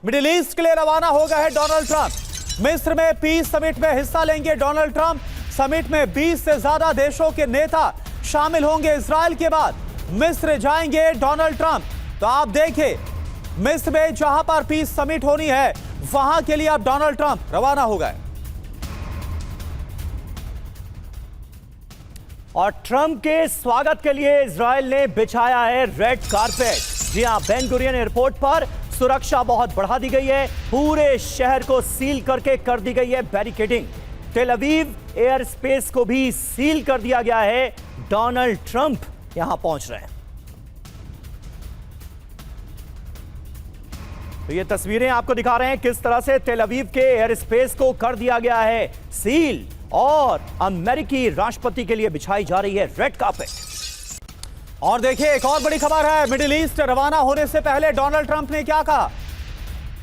Middle east के लिए रवाना हो गए हैं डोनाल्ड ट्रंप। मिस्र में पीस समिट में हिस्सा लेंगे डोनाल्ड ट्रंप। समिट में 20 से ज्यादा देशों के नेता शामिल होंगे। इजराइल के बाद मिस्र जाएंगे डोनाल्ड ट्रंप। तो आप देखिए, मिस्र में जहां पर पीस समिट होनी है वहां के लिए अब डोनाल्ड ट्रंप रवाना हो गए। और ट्रंप के स्वागत के लिए इजराइल ने बिछाया है रेड कारपेट। जी हां, बेन गुरियन एयरपोर्ट पर सुरक्षा बहुत बढ़ा दी गई है। पूरे शहर को सील करके कर दी गई है barricading. Tel Aviv air space को भी सील कर दिया गया है। डोनाल्ड ट्रंप यहां पहुंच रहे हैं। तो ये तस्वीरें आपको दिखा रहे हैं किस तरह से टेल अवीव के एयर स्पेस को कर दिया गया है सील, और अमेरिकी राष्ट्रपति के लिए बिछाई जा रही है रेड कार्पेट। और देखिए, एक और बड़ी खबर है। मिडिल ईस्ट रवाना होने से पहले डोनाल्ड ट्रंप ने क्या कहा?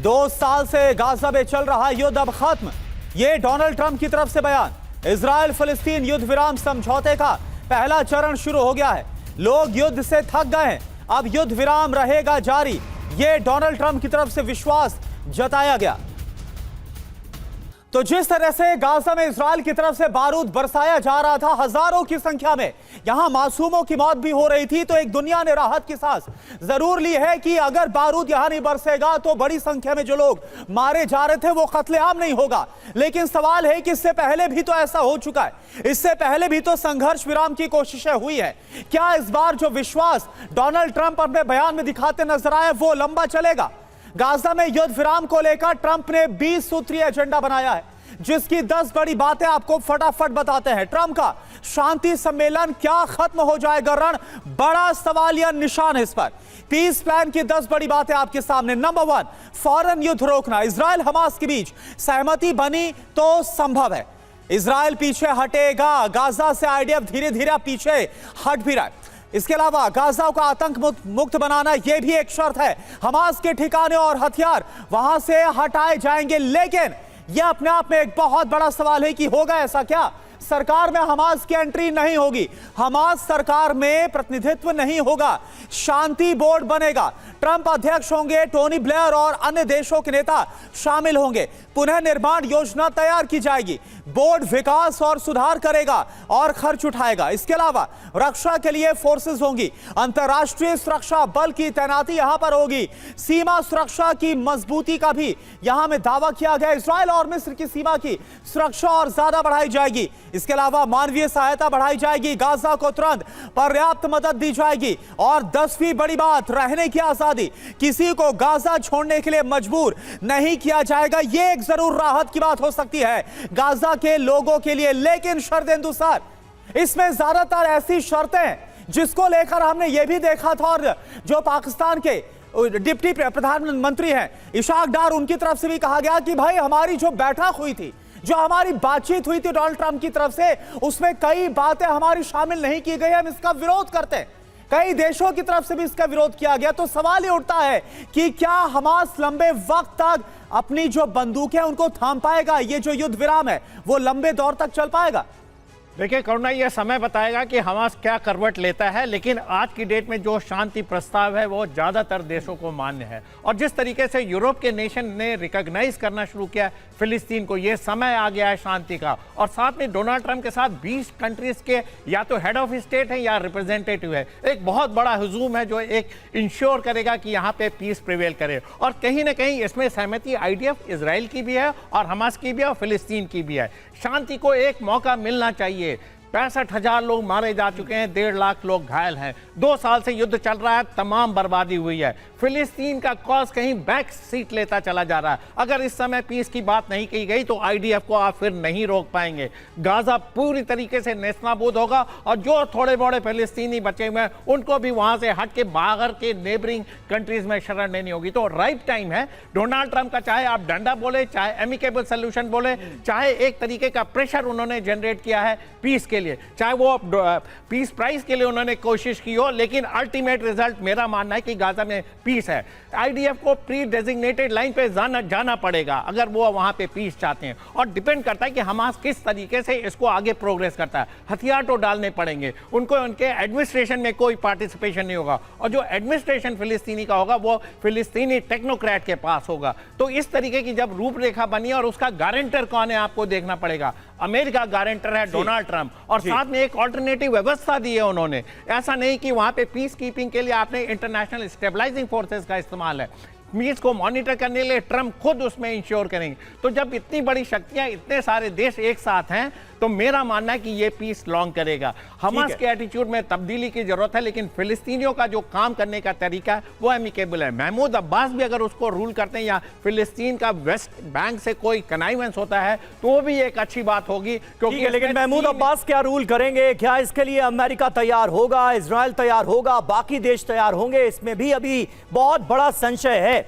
2 साल से गाजा में चल रहा युद्ध अब खत्म, यह डोनाल्ड ट्रंप की तरफ से बयान। इजराइल फिलिस्तीन युद्ध विराम समझौते का पहला चरण शुरू हो गया है। लोग युद्ध से थक गए हैं, अब युद्ध विराम रहेगा जारी, यह डोनाल्ड ट्रंप की तरफ से विश्वास जताया गया। तो जिस तरह से गाजा में इजराइल की तरफ से बारूद बरसाया जा रहा था, हजारों की संख्या में यहां मासूमों की मौत भी हो रही थी, तो एक दुनिया ने राहत की सांस जरूर ली है कि अगर बारूद यहां नहीं बरसेगा तो बड़ी संख्या में जो लोग मारे जा रहे थे वो कत्लेआम नहीं होगा। लेकिन सवाल है कि इससे पहले भी तो ऐसा हो चुका है, इससे पहले भी तो संघर्ष विराम की कोशिशें हुई है। क्या इस बार जो विश्वास डोनाल्ड ट्रंप अपने बयान में दिखाते नजर आए वो लंबा चलेगा? गाजा में युद्ध विराम को लेकर ट्रंप ने 20 सूत्रीय एजेंडा बनाया है, जिसकी 10 बड़ी बातें आपको फटाफट बताते हैं। ट्रंप का शांति सम्मेलन क्या खत्म हो जाएगा रण? बड़ा सवालिया निशान है इस पर। पीस प्लान की 10 बड़ी बातें आपके सामने। नंबर 1, फौरन युद्ध रोकना। इजराइल हमास के बीच सहमति बनी तो संभव है, इजराइल पीछे हटेगा। गाजा से आईडीएफ धीरे धीरे पीछे हट भी रहा है। इसके अलावा गाजा को आतंक मुक्त बनाना यह भी एक शर्त है। हमास के ठिकाने और हथियार वहां से हटाए जाएंगे। लेकिन यह अपने आप में एक बहुत बड़ा सवाल है कि होगा ऐसा क्या? सरकार में हमास की एंट्री नहीं होगी, हमास सरकार में प्रतिनिधित्व नहीं होगा, शांति बोर्ड बनेगा। ट्रंप अध्यक्ष होंगे, टोनी ब्लेयर और अन्य देशों के नेता शामिल होंगे। पुनः निर्माण योजना तैयार की जाएगी, बोर्ड विकास और सुधार करेगा और खर्च उठाएगा। इसके अलावा रक्षा के लिए फोर्सेस होंगी, अंतरराष्ट्रीय सुरक्षा बल की तैनाती यहां पर होगी। सीमा सुरक्षा की मजबूती का भी यहां में दावा किया गया। इजराइल और मिस्र की सीमा की सुरक्षा और ज्यादा बढ़ाई जाएगी। इसके अलावा मानवीय सहायता बढ़ाई जाएगी, गाजा को तुरंत पर्याप्त मदद दी जाएगी। और 10वीं बड़ी बात, रहने की आजादी। किसी को गाजा छोड़ने के लिए मजबूर नहीं किया जाएगा। यह एक जरूर राहत की बात हो सकती है गाजा के लोगों के लिए। लेकिन शर्तें अनुसार, इसमें ज्यादातर ऐसी शर्तें जिसको लेकर हमने यह भी देखा था, और जो पाकिस्तान के डिप्टी प्रधानमंत्री हैं इशाक डार, उनकी तरफ से भी कहा गया कि भाई हमारी जो बैठक हुई थी, जो हमारी बातचीत हुई थी डोनाल्ड ट्रंप की तरफ से, उसमें कई बातें हमारी शामिल नहीं की गई, हम इसका विरोध करते हैं। कई देशों की तरफ से भी इसका विरोध किया गया। तो सवाल ये उठता है कि क्या हमास लंबे वक्त तक अपनी जो बंदूकें उनको थाम पाएगा? ये जो युद्ध विराम है वो लंबे दौर तक चल पाएगा? देखिए करुणा, यह समय बताएगा कि हमास क्या करवट लेता है। लेकिन आज की डेट में जो शांति प्रस्ताव है वो ज़्यादातर देशों को मान्य है। और जिस तरीके से यूरोप के नेशन ने रिकॉग्नाइज करना शुरू किया फिलिस्तीन को, ये समय आ गया है शांति का। और साथ में डोनाल्ड ट्रंप के साथ 20 कंट्रीज के या तो हेड ऑफ स्टेट है या रिप्रेजेंटेटिव है। एक बहुत बड़ा हुजूम है जो एक इंश्योर करेगा कि यहाँ पे पीस प्रिवेल करे। और कहीं ना कहीं इसमें सहमति आईडीएफ इजराइल की भी है और हमास की भी है और फिलिस्तीन की भी है। शांति को एक मौका मिलना चाहिए। 65,000 लोग मारे जा चुके हैं, 1.5 लाख लोग घायल हैं। 2 साल से युद्ध चल रहा है, तमाम बर्बादी हुई है। फिलिस्तीन का कॉज कहीं बैक सीट लेता चला जा रहा है। अगर इस समय पीस की बात नहीं की गई तो आईडीएफ को आप फिर नहीं रोक पाएंगे। गाजा पूरी तरीके से नेस्तनाबूद होगा और जो थोड़े बड़े फिलिस्तीनी बचे हुए हैं उनको भी वहां से हट के बाहर के नेबरिंग कंट्रीज में शरण लेनी होगी। तो राइट टाइम है डोनाल्ड ट्रंप का, चाहे आप डंडा बोले, चाहे एमिकेबल सोल्यूशन बोले, चाहे एक तरीके का प्रेशर उन्होंने जनरेट किया है पीस के के लिए, चाहे वो पीस प्राइस के लिए उन्होंने कोशिश की हो, लेकिन अल्टीमेट रिजल्ट मेरा मानना है कि गाजा में पीस है। आईडीएफ को प्री डेजिग्नेटेड लाइन पे जाना पड़ेगा अगर वो वहां पे पीस चाहते हैं, और डिपेंड करता है कि हमास किस तरीके से इसको आगे प्रोग्रेस करता है। हथियार तो डालने पड़ेंगे उनको, उनके एडमिनिस्ट्रेशन में कोई पार्टिसिपेशन नहीं होगा, और जो एडमिनिस्ट्रेशन फिलिस्तीनी का होगा वो फिलिस्तीनी टेक्नोक्रेट के पास होगा। तो इस तरीके की जब रूपरेखा बनी, और उसका गारंटर कौन है आपको देखना पड़ेगा। अमेरिका गारंटर है डोनाल्ड ट्रंप, और साथ में एक ऑल्टरनेटिव व्यवस्था दी है उन्होंने। ऐसा नहीं कि वहां पे पीस कीपिंग के लिए आपने इंटरनेशनल स्टेबलाइजिंग फोर्सेस का इस्तेमाल है, पीस को मॉनिटर करने के लिए ट्रंप खुद उसमें इंश्योर करेंगे। तो जब इतनी बड़ी शक्तियां, इतने सारे देश एक साथ हैं, तो मेरा मानना है कि ये पीस लॉन्ग करेगा। हमास के एटीट्यूड में तब्दीली की जरूरत है, लेकिन फिलिस्तीनियों का जो काम करने का तरीका है वो एमिकेबल है। महमूद अब्बास भी अगर उसको रूल करते हैं, या फिलिस्तीन का वेस्ट बैंक से कोई कनाइवेंस होता है, तो वो भी एक अच्छी बात होगी। क्योंकि लेकिन महमूद अब्बास क्या रूल करेंगे? क्या इसके लिए अमेरिका तैयार होगा, इजराइल तैयार होगा, बाकी देश तैयार होंगे? इसमें भी अभी बहुत बड़ा संशय है।